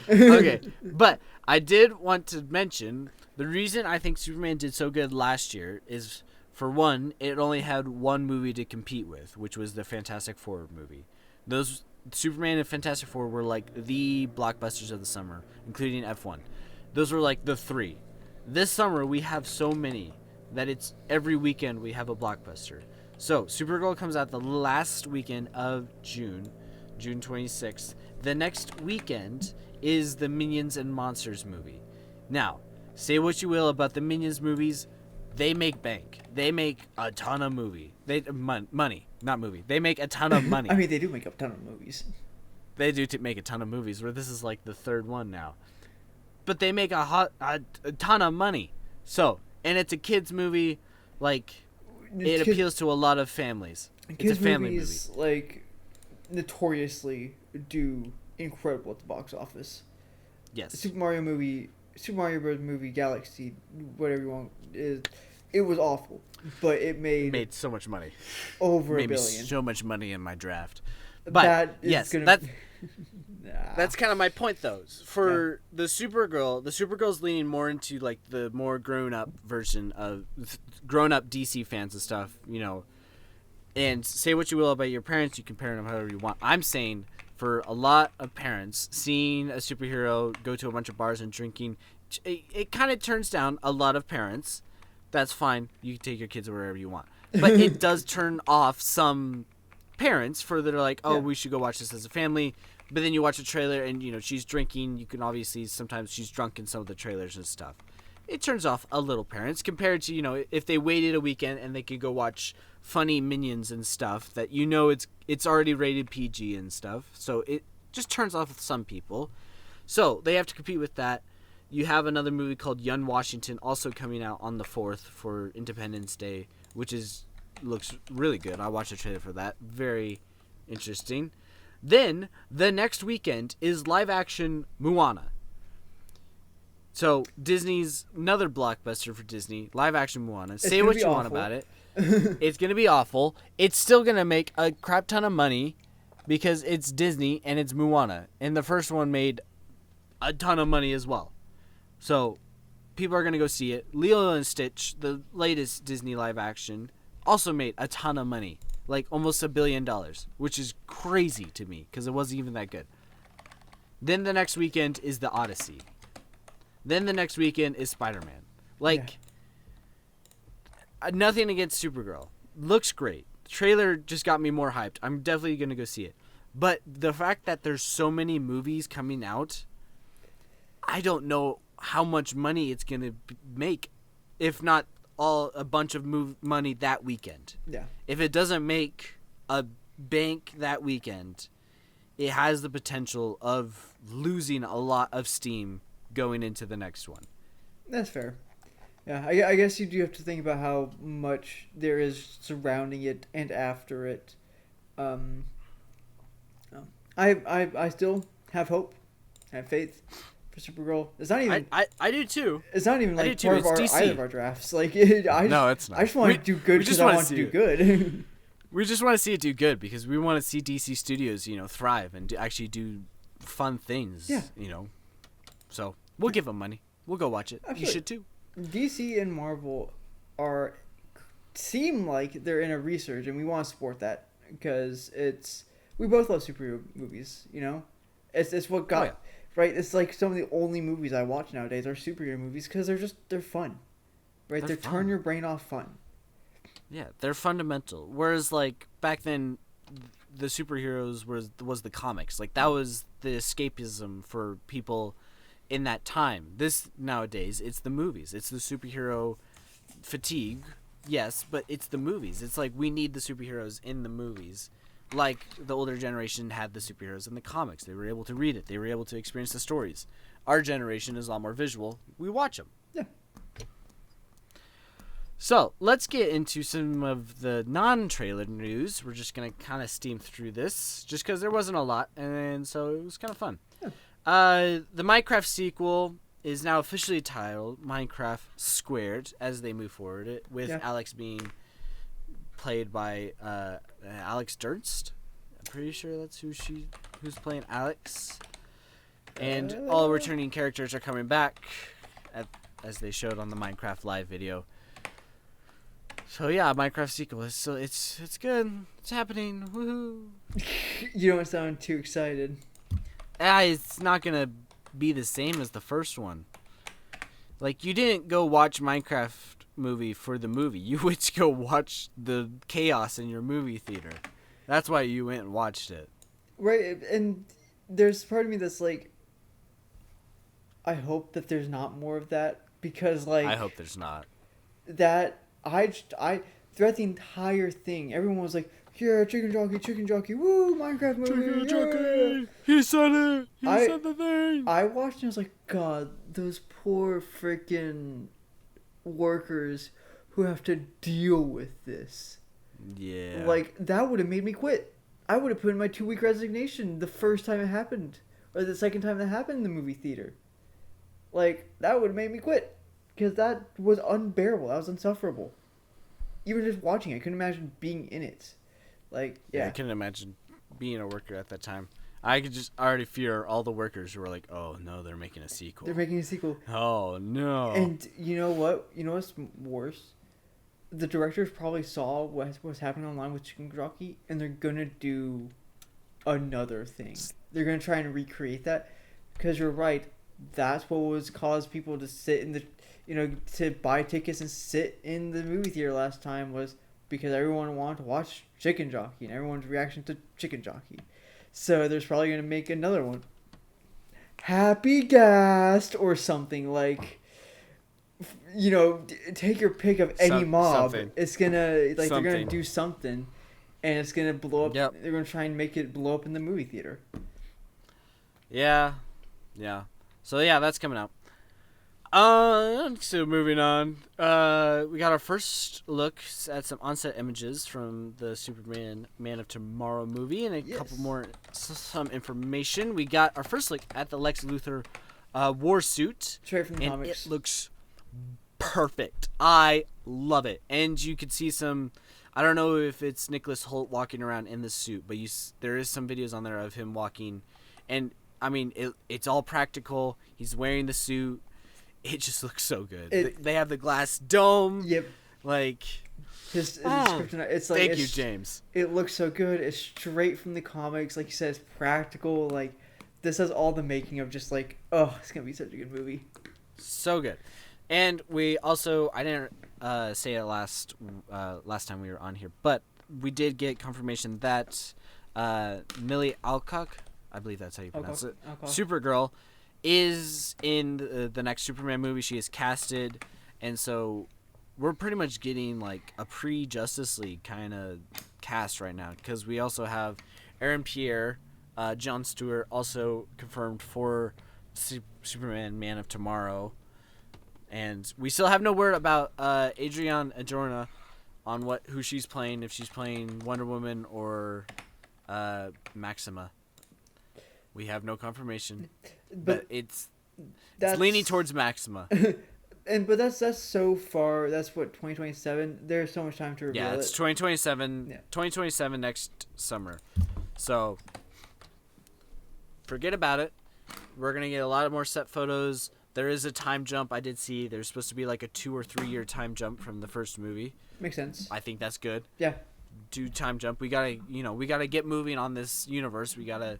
Okay, but I did want to mention the reason I think Superman did so good last year is, for one, it only had one movie to compete with, which was the Fantastic Four movie. Those Superman and Fantastic Four were like the blockbusters of the summer, including F1. Those were like the three. This summer we have so many that it's every weekend we have a blockbuster. So Supergirl comes out the last weekend of June 26th. The next weekend is the Minions and Monsters movie. Now, say what you will about the Minions movies, they make bank. They make a ton of money, not movie. They make a ton of money. I mean, they do make a ton of movies. They do make a ton of movies, where this is like the third one now. But they make a ton of money. So, and it's a kids movie, like it appeals to a lot of families. It's a family movies, movie. Like notoriously do incredible at the box office. Yes. The Super Mario Bros. Movie, Galaxy, whatever you want, it was awful, but it made so much money. Over $1 billion. Made so much money in my draft. But that's kind of my point, though. For the Supergirl's leaning more into like the more grown-up version of grown-up DC fans and stuff, you know. And say what you will about your parents, you can parent them however you want. I'm saying for a lot of parents, seeing a superhero go to a bunch of bars and drinking, it kind of turns down a lot of parents. That's fine. You can take your kids wherever you want. But it does turn off some parents for that are like, oh, we should go watch this as a family. But then you watch a trailer and, you know, she's drinking. You can obviously, sometimes she's drunk in some of the trailers and stuff. It turns off a little parents compared to, you know, if they waited a weekend and they could go watch funny Minions and stuff that, you know, it's already rated PG and stuff. So it just turns off some people. So they have to compete with that. You have another movie called Young Washington also coming out on the 4th for Independence Day, which looks really good. I watched the trailer for that. Very interesting. Then the next weekend is live action Moana. So Disney's another blockbuster for Disney, live action Moana. Say what you want about it. It's going to be awful. It's still going to make a crap ton of money because it's Disney and it's Moana. And the first one made a ton of money as well. So people are going to go see it. Lilo and Stitch, the latest Disney live action, also made a ton of money. Like almost $1 billion, which is crazy to me because it wasn't even that good. Then the next weekend is The Odyssey. Then the next weekend is Spider-Man. Nothing against Supergirl. Looks great. The trailer just got me more hyped. I'm definitely going to go see it. But the fact that there's so many movies coming out, I don't know how much money it's going to make, if not a bunch of money that weekend. Yeah. If it doesn't make a bank that weekend, it has the potential of losing a lot of steam going into the next one. That's fair. Yeah, I guess you do have to think about how much there is surrounding it and after it. I still have hope, have faith for Supergirl. It's not even. I do too. It's not even like part of either of our drafts. Like no, it's not. I just want to do good because I want to do good. We just want to see it do good because we want to see DC Studios, you know, thrive and actually do fun things. Yeah. You know, so we'll give them money. We'll go watch it. Absolutely. You should too. DC and Marvel seem like they're in a resurge, and we want to support that because we both love superhero movies. You know, it's what got right. It's like some of the only movies I watch nowadays are superhero movies because they're fun, right? They're turn your brain off fun. Yeah, they're fundamental. Whereas like back then, the superheroes was the comics. Like that was the escapism for people in that time. This nowadays, it's the movies. It's the superhero fatigue, yes, but it's the movies. It's like we need the superheroes in the movies. Like the older generation had the superheroes in the comics. They were able to read it. They were able to experience the stories. Our generation is a lot more visual. We watch them. Yeah. So let's get into some of the non-trailer news. We're just going to kind of steam through this just because there wasn't a lot. And so it was kind of fun. Yeah. The Minecraft sequel is now officially titled Minecraft Squared as they move forward with Alex being played by Alex Durst. I'm pretty sure that's who's playing Alex. And all returning characters are coming back as they showed on the Minecraft live video. So yeah, Minecraft sequel. It's good. It's happening. Woohoo! You don't sound too excited. It's not gonna be the same as the first one. Like, you didn't go watch Minecraft movie for the movie. You went to go watch the chaos in your movie theater. That's why you went and watched it. Right, and there's part of me that's like, I hope that there's not more of that, because like I hope there's not. That I throughout the entire thing, everyone was like, "Yeah, chicken jockey, woo, Minecraft movie, Chicken yeah." jockey, he said it. He said the thing. I watched and I was like, God, those poor freaking workers who have to deal with this. Yeah. Like, that would have made me quit. I would have put in my 2-week resignation the first time it happened, or the second time that happened in the movie theater. Like, that would have made me quit. Because that was unbearable. That was insufferable. Even just watching it, I couldn't imagine being in it. Like, yeah. I couldn't imagine being a worker at that time. I could just already fear all the workers who were like, oh, no, they're making a sequel. They're making a sequel. Oh, no. And you know what? You know what's worse? The directors probably saw what was happening online with Chicken Jockey, and they're going to do another thing. They're going to try and recreate that. Because you're right. That's what was caused people to sit in the... to buy tickets and sit in the movie theater last time was because everyone wanted to watch Chicken Jockey and everyone's reaction to Chicken Jockey. So there's probably going to make another one. Happy Gast or something like, take your pick of any mob. Something. It's going to, they're going to Something. do something and it's going to blow up. Yep. They're going to try and make it blow up in the movie theater. Yeah. Yeah. So, yeah, that's coming out. So moving on, we got our first look at some on-set images from the Superman Man of Tomorrow movie and a couple more, some information. We got our first look at the Lex Luthor war suit. Straight from the and comics. It looks perfect. I love it. And you could see some, I don't know if it's Nicholas Hoult walking around in the suit, but there is some videos on there of him walking. And, I mean, it's all practical. He's wearing the suit. It just looks so good. They have the glass dome. Yep. Like, his description. It's like thank you, James. It looks so good. It's straight from the comics. Like you said, it's practical. Like, this has all the making of just like, oh, it's gonna be such a good movie. So good. And we also, I didn't say it last time we were on here, but we did get confirmation that Millie Alcock, I believe that's how you pronounce it, Supergirl, is in the next Superman movie. She is casted, and so we're pretty much getting like a pre-Justice League kind of cast right now, because we also have Aaron Pierre, Jon Stewart also confirmed for Superman Man of Tomorrow, and we still have no word about Adrienne Adorna on who she's playing, if she's playing Wonder Woman or Maxima. We have no confirmation, but it's leaning towards Maxima. But that's so far. That's what 2027. There's so much time to reveal it. Yeah, it's 2027. Yeah. 2027 next summer. So forget about it. We're gonna get a lot of more set photos. There is a time jump. I did see there's supposed to be like a 2 or 3 year time jump from the first movie. Makes sense. I think that's good. Yeah. Do time jump. We gotta get moving on this universe. We gotta.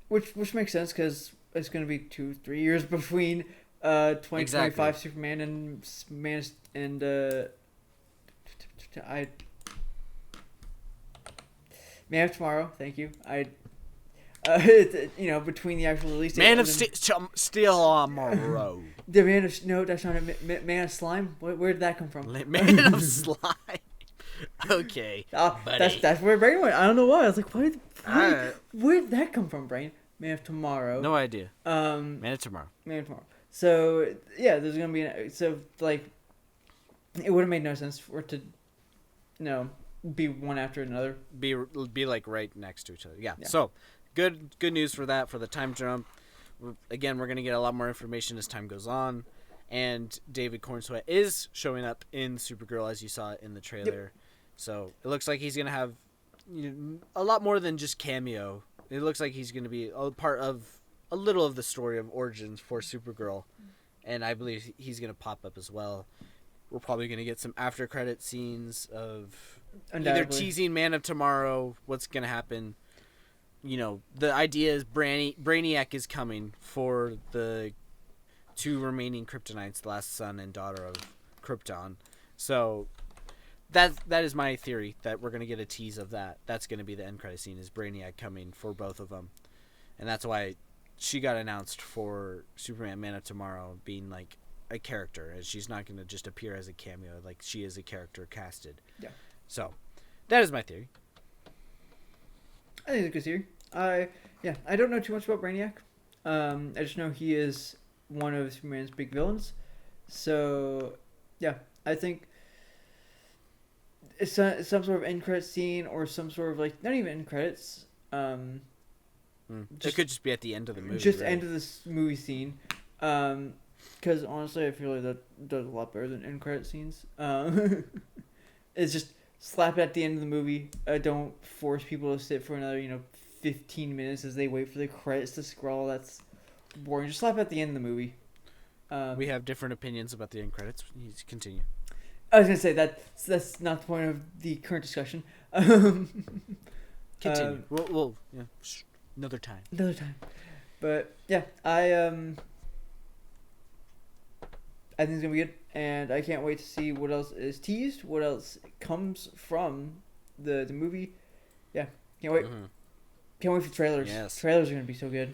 Which makes sense, because it's going to be 2-3 years between 2025 Superman and Man of Tomorrow. Thank you. between the actual release date. Man of and then- Steel tomorrow. The Man of no, that's not it. Man of Slime. Where did that come from? Man of Slime. Okay, buddy. That's where Brain went. I don't know why. I was like, Alright. where did that come from, Brain? Man of Tomorrow. No idea. Man Man of Tomorrow. of Tomorrow. So yeah, there's gonna be it would have made no sense for it to, be one after another. Be like right next to each other. Yeah. Yeah. So, good news for that, for the time jump. Again, we're gonna get a lot more information as time goes on, and David Cornsweet is showing up in Supergirl as you saw in the trailer. Yep. So it looks like he's gonna have a lot more than just cameo. It looks like he's gonna be a part of a little of the story of origins for Supergirl, and I believe he's gonna pop up as well. We're probably gonna get some after credit scenes of either Undoubtedly. teasing Man of Tomorrow, what's gonna happen. The idea is Brainiac is coming for the two remaining Kryptonites, the last son and daughter of Krypton. So that is my theory, that we're gonna get a tease of that. That's gonna be the end credit scene, is Brainiac coming for both of them, and that's why she got announced for Superman Man of Tomorrow being like a character, as she's not gonna just appear as a cameo, like she is a character casted. Yeah. So that is my theory. I think it's a good theory. I don't know too much about Brainiac. I just know he is one of Superman's big villains. So, yeah, I think it's some sort of end credit scene or some sort of not even end credits. It could just be at the end of the movie. Just right? end of this movie scene. Because honestly, I feel like that does a lot better than end credit scenes. It's just slap it at the end of the movie. Don't force people to sit for another 15 minutes as they wait for the credits to scroll. That's boring. Just slap it at the end of the movie. We have different opinions about the end credits. You need to continue. I was gonna say that's not the point of the current discussion. Continue. We'll another time. Another time. But yeah, I think it's gonna be good, and I can't wait to see what else is teased, what else comes from the movie. Yeah, can't wait. Mm-hmm. Can't wait for trailers. Yes. Trailers are gonna be so good.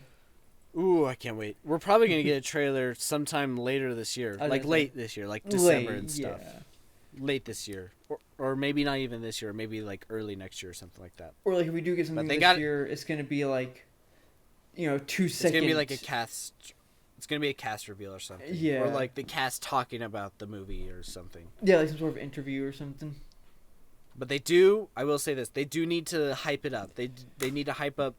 Ooh, I can't wait. We're probably gonna get a trailer sometime later this year, I was like gonna late this year, like December Late, and stuff. yeah. Late this year, or maybe not even this year, maybe like early next year or something like that. Or if we do get something they this got it- year, it's gonna be 2 seconds. It's gonna be like a cast. It's gonna be a cast reveal or something. Yeah. Or like the cast talking about the movie or something. Yeah, like some sort of interview or something. But they do. I will say this: they do need to hype it up. They need to hype up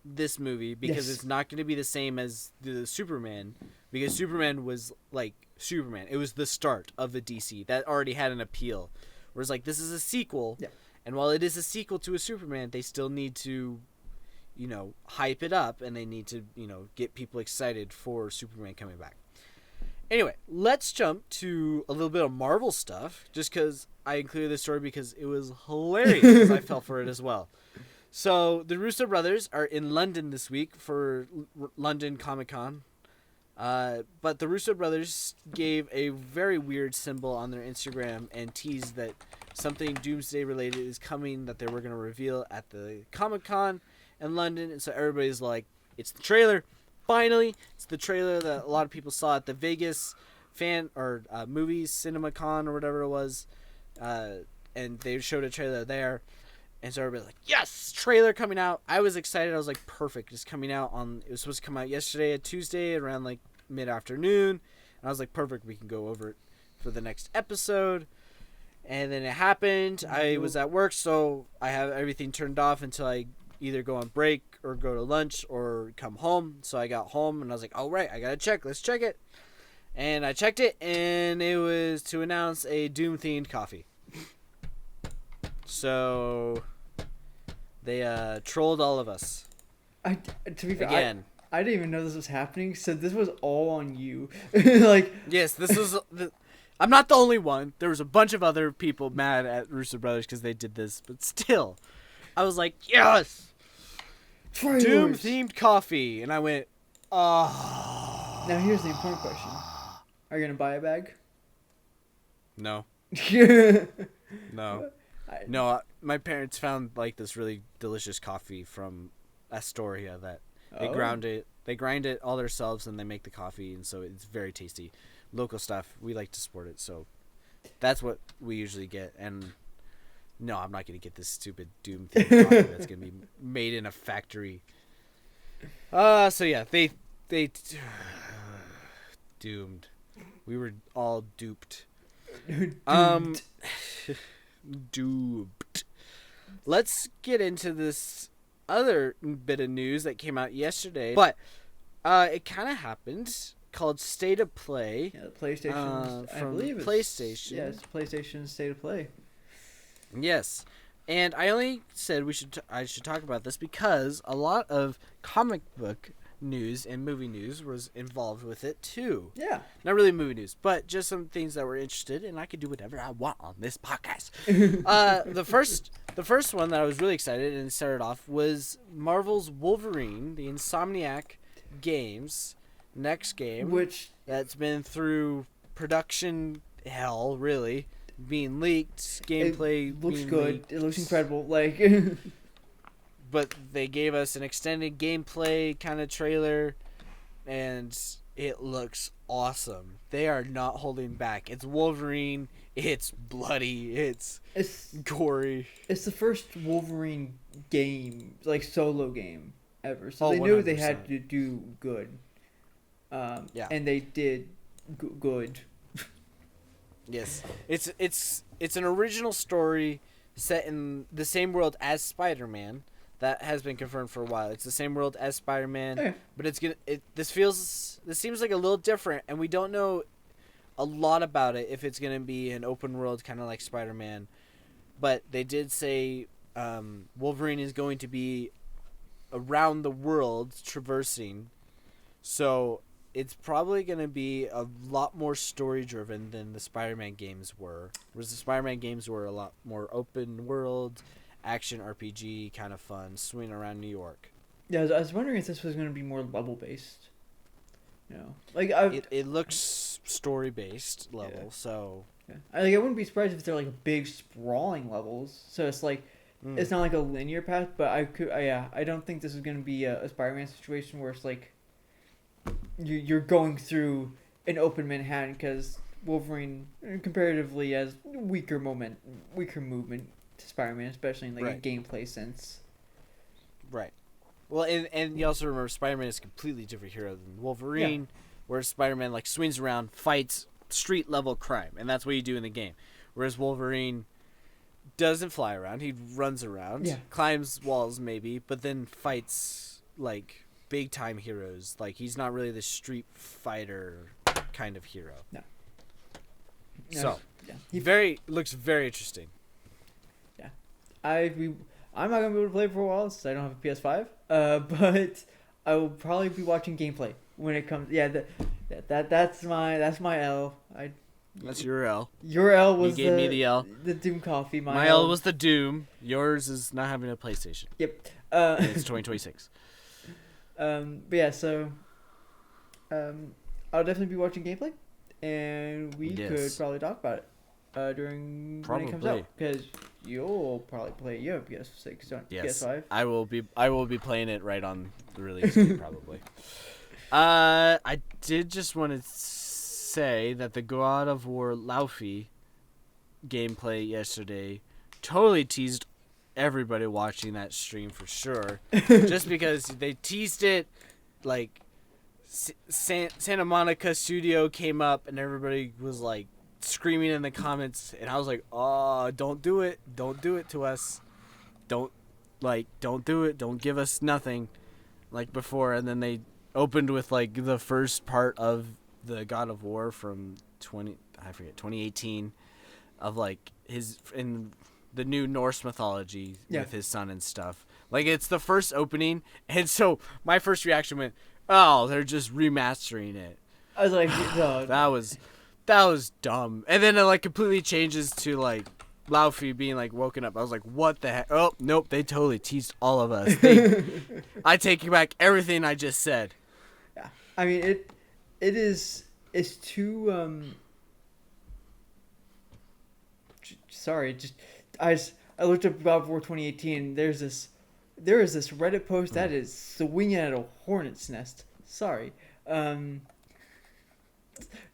this movie because Yes. it's not going to be the same as the Superman, because Superman was like Superman. It was the start of the DC that already had an appeal. Whereas this is a sequel, Yeah. and while it is a sequel to a Superman, they still need to, hype it up, and they need to, get people excited for Superman coming back. Anyway, let's jump to a little bit of Marvel stuff, just because I included this story because it was hilarious, because I fell for it as well. So, the Russo brothers are in London this week for London Comic-Con. But the Russo brothers gave a very weird symbol on their Instagram and teased that something Doomsday related is coming that they were going to reveal at the Comic-Con in London. And so everybody's like, it's the trailer. Finally, it's the trailer that a lot of people saw at the Vegas movies, CinemaCon or whatever it was. And they showed a trailer there. And so everybody's like, yes, trailer coming out. I was excited. I was like, perfect. It's coming out it was supposed to come out yesterday at Tuesday around mid-afternoon. And I was like, perfect. We can go over it for the next episode. And then it happened. I was at work, so I have everything turned off until I either go on break or go to lunch or come home. So I got home and I was like, all right, I got to check. Let's check it. And I checked it, and it was to announce a Doom-themed coffee. So they trolled all of us. To be fair, Again. I didn't even know this was happening, so this was all on you. Yes, this was... I'm not the only one. There was a bunch of other people mad at Russo Brothers because they did this. But still, I was like, yes! trailers. Doom-themed coffee. And I went, oh. Now here's the important question: are you gonna buy a bag? No. Yeah. No. No, my parents found this really delicious coffee from Astoria that they Oh. They grind it all themselves, and they make the coffee, and so it's very tasty. Local stuff. We like to support it, so that's what we usually get. And no, I'm not gonna get this stupid Doom themed coffee that's gonna be made in a factory. So yeah, they doomed. We were all duped. Duped. Let's get into this other bit of news that came out yesterday, but it kind of happened, called State of Play. Yeah, the PlayStation's, I from believe it's PlayStation. Yeah, it's PlayStation's State of Play. Yes, and I only said I should talk about this because a lot of comic book news and movie news was involved with it too. Yeah. Not really movie news, but just some things that were interested, and I could do whatever I want on this podcast. The first one that I was really excited and started off was Marvel's Wolverine, the Insomniac Games next game, Which that's been through production hell, really, being leaked, gameplay it looks being good. leaked. It looks incredible. Like But they gave us an extended gameplay kind of trailer, and it looks awesome. They are not holding back. It's Wolverine. It's bloody. It's gory. It's the first Wolverine game, like solo game ever. So Oh, they knew they 100%. had to do good. Yeah. And they did good. Yes. It's an original story set in the same world as Spider-Man. That has been confirmed for a while. It's the same world as Spider-Man, Yeah. but this seems like a little different, and we don't know a lot about it, if it's gonna be an open world kind of like Spider-Man. But they did say Wolverine is going to be around the world traversing, so it's probably gonna be a lot more story driven than the Spider-Man games were. Whereas the Spider-Man games were a lot more open world, action RPG kind of fun, swinging around New York. Yeah, I was wondering if this was going to be more level based. You know, like It looks story based level, Yeah. so yeah. I wouldn't be surprised if they're like big sprawling levels. So it's like it's not like a linear path. But I don't think this is going to be a Spider-Man situation where it's like you're going through an open Manhattan, because Wolverine comparatively has weaker movement to Spider-Man, especially in like Right. a gameplay sense. right. Well, and you also remember Spider-Man is a completely different hero than Wolverine, whereas Spider-Man like swings around, fights street level crime, and that's what you do in the game. Whereas Wolverine doesn't fly around; he runs around, climbs walls maybe, but then fights like big time heroes. Like he's not really the street fighter kind of hero. No. So Yeah. looks very interesting. I'm not gonna be able to play it for a while since I don't have a PS5. But I will probably be watching gameplay when it comes. Yeah, that's my L. That's your L. Your L was You gave me the L. The Doom Coffee. My L was the Doom. Yours is not having a PlayStation. Yep. And it's 2026. But yeah, so I'll definitely be watching gameplay, and we could probably talk about it when it comes out, because you'll probably play it. You have PS6, don't you? Yes, PS5. I will be playing it right on the release date probably. I did just want to say that the God of War Laufey gameplay yesterday totally teased everybody watching that stream for sure. Just because they teased it, like Santa Monica Studio came up and everybody was like screaming in the comments, and I was like, "Oh, don't do it to us, don't do it, don't give us nothing like before." And then they opened with like the first part of the God of War from 2018 of like his in the new Norse mythology with his son and stuff. Like it's the first opening, and so my first reaction went, "Oh, they're just remastering it." I was like, no. That was dumb. And then it like completely changes to like Laufey being like woken up. I was like, what the heck? Oh, nope, they totally teased all of us. I take back everything I just said. Yeah. I mean, it's too sorry, I looked up God of War 2018. There's this there is this Reddit post that is swinging at a hornet's nest. Sorry.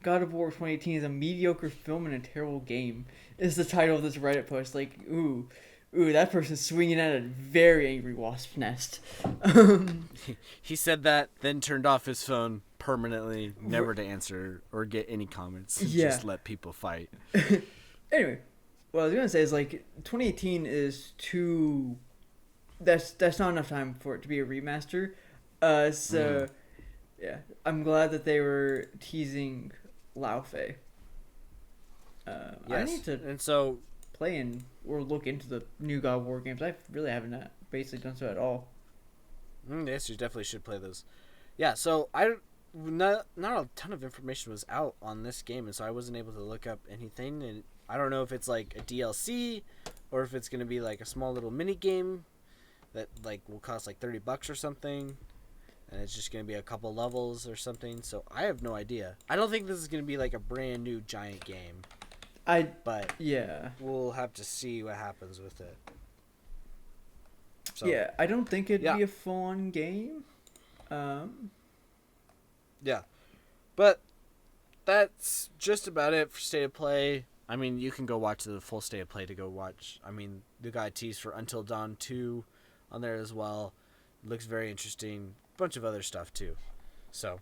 God of War 2018 is a mediocre film and a terrible game, is the title of this Reddit post. Like, ooh, that person's swinging at a very angry wasp nest. He said that, then turned off his phone permanently, never to answer or get any comments. Yeah. Just let people fight. Anyway, what I was gonna say is, like, 2018 is too. That's not enough time for it to be a remaster. Yeah, I'm glad that they were teasing Lao Fei. Yes. I need to And so play or look into the new God of War games. I really haven't basically done so at all. yes, you definitely should play those. Yeah, so not a ton of information was out on this game, and so I wasn't able to look up anything. And I don't know if it's like a DLC or if it's gonna be like a small little mini game that like will cost like $30 or something, and it's just gonna be a couple levels or something. So I have no idea. I don't think this is gonna be like a brand new giant game, but Yeah. we'll have to see what happens with it. So, Yeah, I don't think it'd Yeah. be a full-on game. Yeah. But that's just about it for State of Play. I mean, you can go watch the full State of Play to go watch. I mean, the guy teased for Until Dawn 2 on there as well. Looks very interesting. Bunch of other stuff too. So,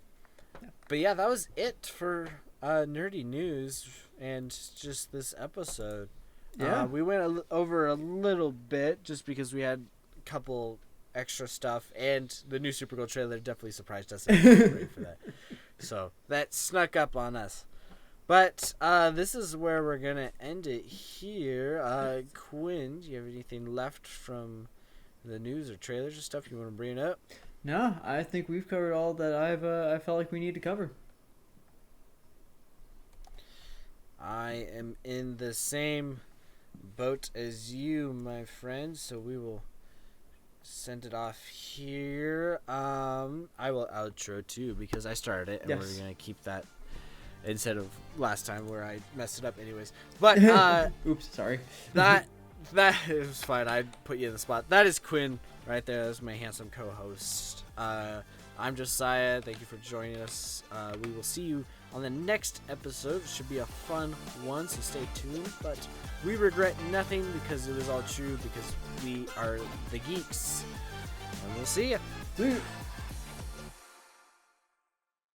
but yeah, that was it for nerdy news and just this episode. Yeah. We went over a little bit just because we had a couple extra stuff, and the new Supergirl trailer definitely surprised us. And we were ready for that. So that snuck up on us. But this is where we're gonna end it here. Quinn, do you have anything left from the news or trailers or stuff you want to bring up? No, I think we've covered all that I felt like we need to cover. I am in the same boat as you, my friend, so we will send it off here. I will outro too because I started it, and Yes. we're gonna keep that instead of last time where I messed it up anyways. But Oops, sorry. that is fine. I put you in the spot. That is Quinn right there. That's my handsome co-host. I'm Josiah. Thank you for joining us. We will see you on the next episode. It should be a fun one, so stay tuned. But we regret nothing because it is all true, because we are the geeks. And we'll see you. See ya.